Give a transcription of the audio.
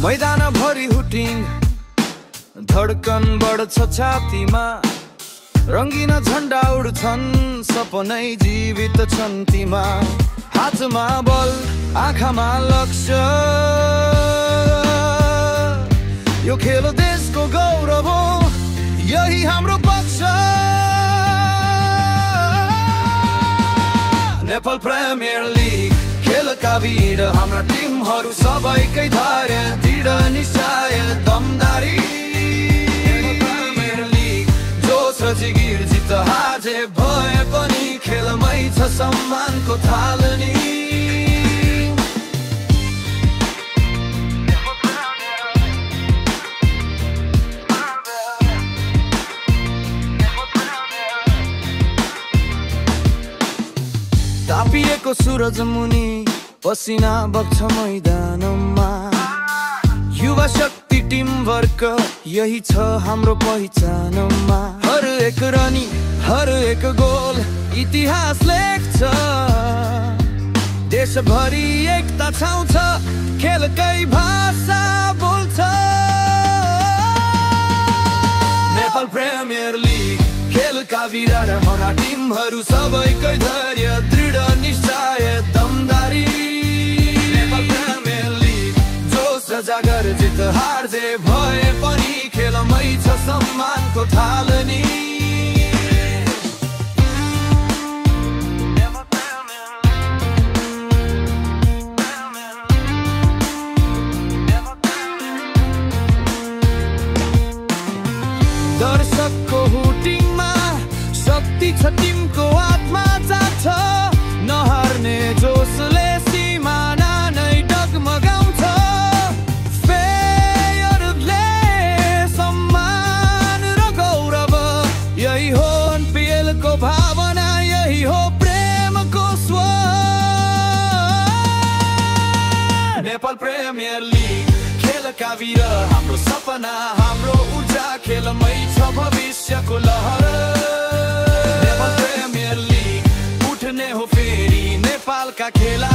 मैदान भरि हुटिङ धड्कन बढ्छ छातीमा रङ्गिन झन्डा उड्छन् सपनै जीवित छन् तीमा हातमा बल आँखामा लक्ष्य यो खेल देशको गौरव हो यही हाम्रो पक्ष नेपाल प्रिमियर लिग खेलका वीर हाम्रा टिमहरू सबैकै धैर्य दृढ निश्चय दमदारी प्रिमियर लिग जोश र जिगिर जित हार जे भए पनि खेलमै छ सम्मानको थालनी तापिएको सूरज मुनि पसिना बग्छ मैदानमा युवा शक्ति टिम वर्क यही छ हाम्रो पहिचानमा हर एक रनी हर एक गोल इतिहास लेख्छ देशभरि एकता छाउँछ खेलकै भाषा बोल्छ नेपाल प्रिमियर लिग खेलका वीर हाम्रा टिमहरू सबैकै धैर्य दृढ निश्चय दमदारी नेपाल प्रिमियर लिग जोश र जागर जित हार जे भए पनि खेलमै छ सम्मानको थालनी दर्शकको हुटिङमा शक्ति छ टिमको आत्मा जान्छ नहार्ने जोसले सिमाना नै डगमगाउँछ फेयरले सम्मान र गौरव यही हो एनपिएलको भावना यही हो प्रेमको स्वर नेपाल प्रिमियर लिग खेलका वीर हाम्रो सपना हाम्रो ऊर्जा खेलमै छ भविष्यको लहर नेपाल प्रिमियर लिग उठ्ने हो फेरि नेपालका खेला